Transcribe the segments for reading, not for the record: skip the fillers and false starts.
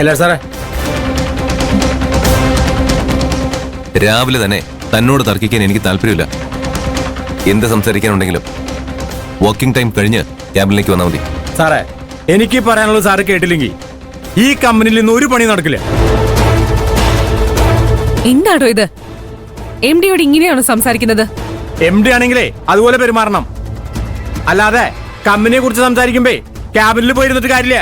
അല്ല സാറേ, രാവിലെ തന്നെ തന്നോട് തർക്കിക്കാൻ എനിക്ക് താല്പര്യമില്ല. എന്ത് സംസാരിക്കാനുണ്ടെങ്കിലും വർക്കിംഗ് ടൈം കഴിഞ്ഞ് ക്യാബിനിലേക്ക് വന്നാൽ മതി. സാറേ, എനിക്ക് പറയാനുള്ളത് സാറ് കേട്ടില്ലെങ്കിൽ ഈ കമ്പനിയിൽ നിന്ന് ഒരു പണി നടക്കില്ല. എന്താണോ ഇത്? എം ഡിയോട് ഇങ്ങനെയാണോ സംസാരിക്കുന്നത്? എം ഡി ആണെങ്കിലേ അതുപോലെ പെരുമാറണം. അല്ലാതെ കമ്പനിയെ കുറിച്ച് സംസാരിക്കുമ്പോ ക്യാബിനിൽ പോയിരുന്നിട്ട് കാര്യമില്ല.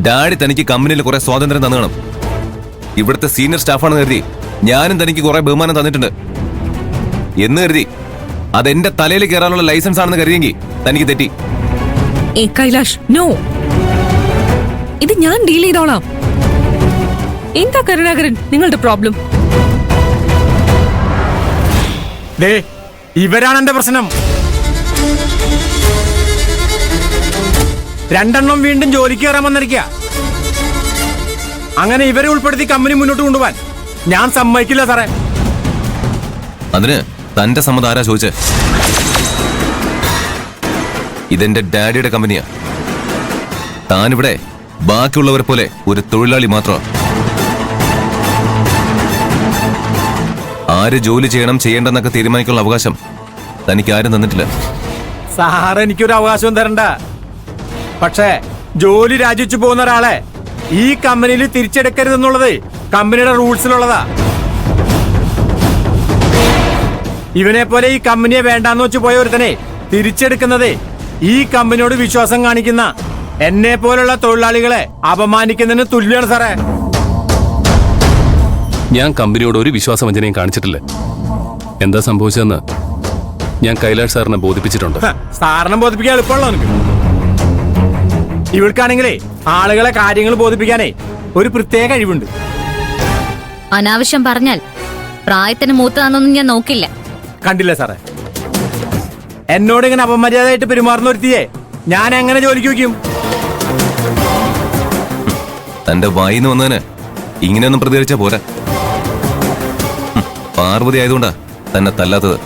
ഡാഡി തനിക്ക് കമ്പനിയിൽ കുറെ സ്വാതന്ത്ര്യം തന്നണം. ഇവിടുത്തെ സീനിയർ സ്റ്റാഫാണെന്ന് കരുതി ഞാനും തനിക്ക് കുറെ ബഹുമാനം തന്നിട്ടുണ്ട് എന്ന് കരുതി അതെന്റെ തലയിൽ കയറാനുള്ള ലൈസൻസ് ആണെന്ന് കരുതിയെങ്കിൽ തനിക്ക് തെറ്റി. കൈലാഷ്, നോ, ഇത് ഞാൻ ഡീൽ ചെയ്തോളാം. എന്താ കരുണാകരൻ നിങ്ങളുടെ പ്രോബ്ലം? ഇവരാണ് എന്റെ പ്രശ്നം. രണ്ടെണ്ണം വീണ്ടും ജോലിക്ക് കയറാൻ വന്നിരിക്കുക. അങ്ങനെ ഇവരെ ഉൾപ്പെടുത്തി കമ്പനി മുന്നോട്ട് കൊണ്ടുപോകാൻ ഞാൻ സമ്മതിക്കില്ല സാറേ. അതിന് തന്റെ സമ്മതം ആരാ ചോദിച്ചേ? ഇതെന്റെ ഡാഡിയുടെ കമ്പനിയാ. താനിവിടെ ബാക്കിയുള്ളവരെ പോലെ ഒരു തൊഴിലാളി മാത്രമാണ്. ആര് ജോലി ചെയ്യണം ചെയ്യേണ്ടെന്നൊക്കെ തീരുമാനിക്കാനുള്ള അവകാശം തനിക്ക് ആരും തന്നിട്ടില്ല. സാറ് എനിക്കൊരു അവകാശവും തരണ്ട. പക്ഷേ ജോലി രാജിവെച്ചു പോകുന്ന ഒരാളെ ഈ കമ്പനിയിൽ തിരിച്ചെടുക്കരുതെന്നുള്ളത് കമ്പനിയുടെ റൂൾസിലുള്ളതാ. ഇവനെ പോലെ ഈ കമ്പനിയെ വേണ്ടാന്ന് വെച്ച് പോയ ഒരുത്തനെ തിരിച്ചെടുക്കുന്നത് ഈ കമ്പനിയോട് വിശ്വാസം കാണിക്കുന്ന എന്നെ പോലുള്ള തൊഴിലാളികളെ അപമാനിക്കുന്നതിന് തുല്യമാണ് സാറേ. ഞാൻ കമ്പനിയോട് ഒരു വിശ്വാസവഞ്ചനയും കാണിച്ചിട്ടില്ല. എന്താ സംഭവിച്ചതെന്ന് ഞാൻ കൈലാഷ് സാറിനെ ബോധിപ്പിച്ചിട്ടുണ്ട്. സാറിനെ ബോധിപ്പിക്കാൻ എളുപ്പമുള്ളൂ എനിക്ക്. ഇവൾക്കാണെങ്കിലേ ആളുകളെ കാര്യങ്ങൾ ബോധിപ്പിക്കാനേ ഒരു പ്രത്യേക കഴിവുണ്ട്. അനാവശ്യം പറഞ്ഞാൽ പ്രായത്തിന് മൂത്തതാണെന്നൊന്നും ഞാൻ നോക്കില്ല. കണ്ടില്ല സാറേ, എന്നോട് ഇങ്ങനെ അപമര്യാദയായിട്ട് പെരുമാറുന്ന ഒരുത്തിയെ ഞാൻ എങ്ങനെ ജോലിക്ക് വയ്ക്കും? തന്റെ വായിന്ന് വന്നതിന് ഇങ്ങനെയൊന്നും പ്രതികരിച്ചാ പോരാ. പാർവതി ആയതുകൊണ്ടാ തന്നെ തല്ലാത്തത്.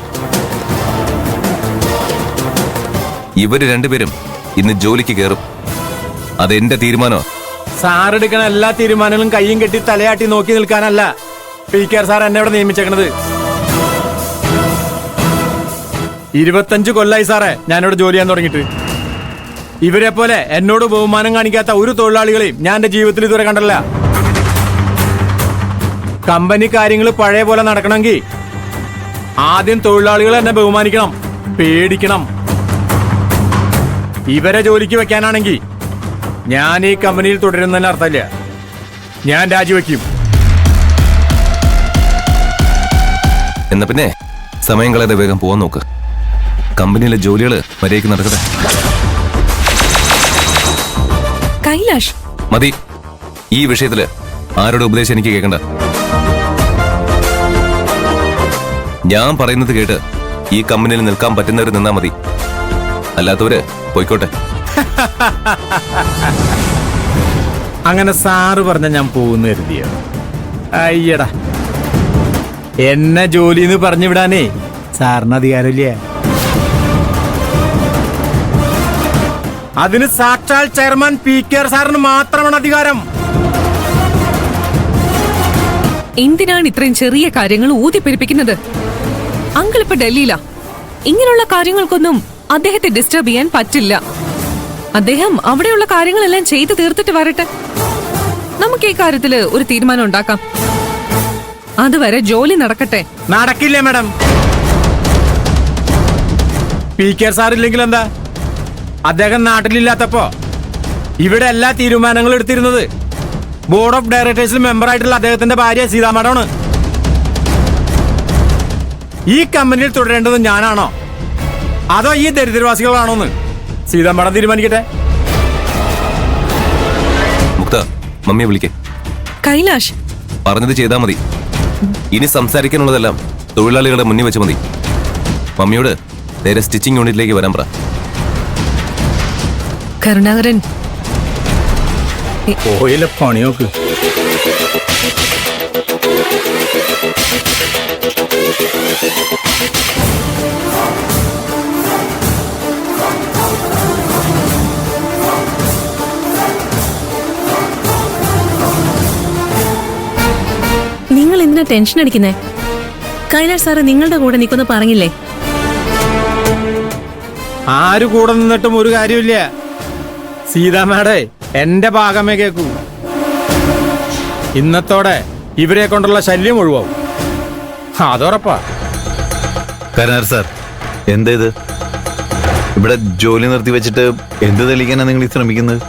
ഇവര് രണ്ടുപേരും ഇന്ന് ജോലിക്ക് കയറും. അതെന്റെ തീരുമാനോ? സാറെടുക്കണ എല്ലാ തീരുമാനങ്ങളും കയ്യും കെട്ടി തലയാട്ടി നോക്കി നിൽക്കാനല്ല സ്പീക്കർ സാർ എന്നെ ഇവിടെ നിയമിച്ചേക്കണത്. 25 കൊല്ലായി സാറേ ഞാനിവിടെ ജോലി ചെയ്യാൻ തുടങ്ങിയിട്ട്. ഇവരെ പോലെ എന്നോട് ബഹുമാനം കാണിക്കാത്ത ഒരു തൊഴിലാളികളെയും ഞാൻ എന്റെ ജീവിതത്തിൽ ഇതുവരെ കണ്ടല്ല. കമ്പനി കാര്യങ്ങൾ പഴയ പോലെ നടക്കണമെങ്കിൽ ആദ്യം തൊഴിലാളികൾ എന്നെ ബഹുമാനിക്കണം, പേടിക്കണം. ഇവരെ ജോലിക്ക് വെക്കാനാണെങ്കിൽ ഞാൻ ഈ കമ്പനിയിൽ തുടരുന്നതിന് അർത്ഥമില്ല. ഞാൻ രാജിവെക്കും. എന്നാ പിന്നെ സമയം കളയാതെ വേഗം പോവാൻ നോക്ക്. കമ്പനിയിലെ ജോലികള് മര്യാദയ്ക്ക് നടക്കട്ടെ. കൈലാഷ്, മതി. ഈ വിഷയത്തില് ആരോട് ഉപദേശം എനിക്ക് കേൾക്കണ്ട. ഞാൻ പറയുന്നത് കേട്ട് ഈ കമ്പനിയിൽ നിൽക്കാൻ പറ്റുന്നവർ നിന്നാ മതി. അല്ലാത്തവര് പോയിക്കോട്ടെ. അങ്ങനെ സാറ് പറഞ്ഞ ഞാൻ പോകുന്ന കരുതിയോ? അയ്യടാ, എന്നെ ജോലിന്ന് പറഞ്ഞു വിടാനേ സാറിന് അധികാരമില്ല. അതിന് സാക്ഷാൽ ചെയർമാൻ സ്പീക്കർ സാറിന് മാത്രമാണ് അധികാരം. എന്തിനാണ് ഇത്രയും ചെറിയ കാര്യങ്ങൾ ഊതിപ്പെരിപ്പിക്കുന്നത്? അങ്കിൾ ഇപ്പൊ ഡൽഹിയിലാ. ഇങ്ങനെയുള്ള കാര്യങ്ങൾക്കൊന്നും അദ്ദേഹത്തെ ഡിസ്റ്റർബ് ചെയ്യാൻ പറ്റില്ല. അദ്ദേഹം അവിടെയുള്ള കാര്യങ്ങളെല്ലാം ചെയ്തു തീർത്തിട്ട് വരട്ടെ. നമുക്ക് ഈ കാര്യത്തില് ഒരു തീരുമാനം ഉണ്ടാക്കാം. അതുവരെ ജോലി നടക്കട്ടെ. നടക്കില്ല മാഡം. സ്പീക്കർ സാർ ഇല്ലെങ്കിൽ എന്താ? അദ്ദേഹം നാട്ടിലില്ലാത്തപ്പോ ഇവിടെ എല്ലാ തീരുമാനങ്ങളും എടുത്തിരുന്നത് ബോർഡ് ഓഫ് ഡയറക്ടേഴ്സിൽ മെമ്പറായിട്ടുള്ള അദ്ദേഹത്തിന്റെ ഭാര്യ സീതാ മാഡമാണ്. ഈ കമ്പനിയിൽ തുടരേണ്ടത് ഞാനാണോ അതോ ഈ ദരിദ്രവാസികളാണോന്ന് സീതാ മാഡം തീരുമാനിക്കട്ടെ. മുക്ത, മമ്മിയെ വിളിക്കേ. കൈലാഷ്, പറഞ്ഞത് ചെയ്താൽ മതി. ഇനി സംസാരിക്കാനുള്ളതെല്ലാം തൊഴിലാളികളുടെ മുന്നിൽ വെച്ച് മതി. മമ്മിയോട് നേരെ സ്റ്റിച്ചിങ് യൂണിറ്റിലേക്ക് വരാൻ പറ. കരുണാകരൻ, പോയില്ല പണി നോക്ക്. എന്തിനാ ടെൻഷൻ അടിക്കുന്നേ? കൈലാഷ് സാറ് നിങ്ങളുടെ കൂടെ നിൽക്കുന്നു പറഞ്ഞില്ലേ? ആര് കൂടെ നിന്നിട്ടും ഒരു കാര്യമില്ല. സീതാ മാഡേ എന്റെ ഭാഗമേ കേൾക്കൂ. ഇന്നത്തോടെ ഇവരെ കൊണ്ടുള്ള ശല്യം ഒഴിവാവും, അതുറപ്പാ. കരുണാകരൻ സാർ, എന്തേത് ഇവിടെ ജോലി നിർത്തി വെച്ചിട്ട് എന്ത് തെളിയിക്കാനാണ് നിങ്ങൾ ഈ ശ്രമിക്കുന്നത്?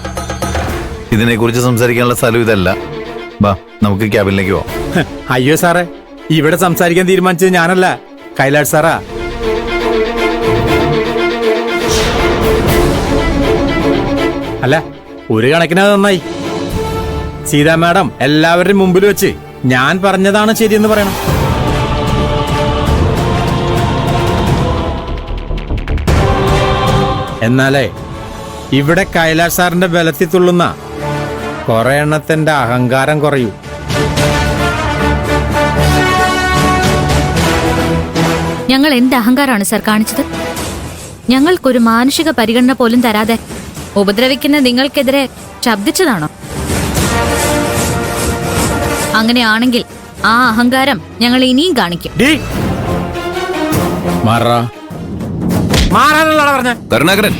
ഇതിനെക്കുറിച്ച് സംസാരിക്കാനുള്ള സ്ഥലം ഇതല്ല. ബാ, നമുക്ക് ക്യാബിനിലേക്ക് പോവാം. അയ്യോ സാറേ, ഇവിടെ സംസാരിക്കാൻ തീരുമാനിച്ചത് ഞാനല്ല, കൈലാഷ് സാറാ. അല്ല, ഒരു കണക്കിന് അത് നന്നായി. സീതാ മാഡം എല്ലാവരുടെയും മുമ്പിൽ വെച്ച് ഞാൻ പറഞ്ഞതാണ് ശരിയെന്ന് പറയണം. എന്നാലേ ഇവിടെ കൈലാഷ് സാറിന്റെ ബലത്തിൽ തുള്ളുന്ന കുറെ എണ്ണത്തിന്റെ അഹങ്കാരം കുറയൂ. ഞങ്ങൾ എന്ത് അഹങ്കാരമാണ് സർ കാണിച്ചത്? ഞങ്ങൾക്കൊരു മാനുഷിക പരിഗണന പോലും തരാതെ ഉപദ്രവിക്കുന്ന നിങ്ങൾക്കെതിരെ ശബ്ദിച്ചതാണോ? അങ്ങനെയാണെങ്കിൽ ആ അഹങ്കാരം ഞങ്ങൾ ഇനിയും കാണിക്കും. മാറാനുള്ളതാണ് പറഞ്ഞ കരുണാകരൻ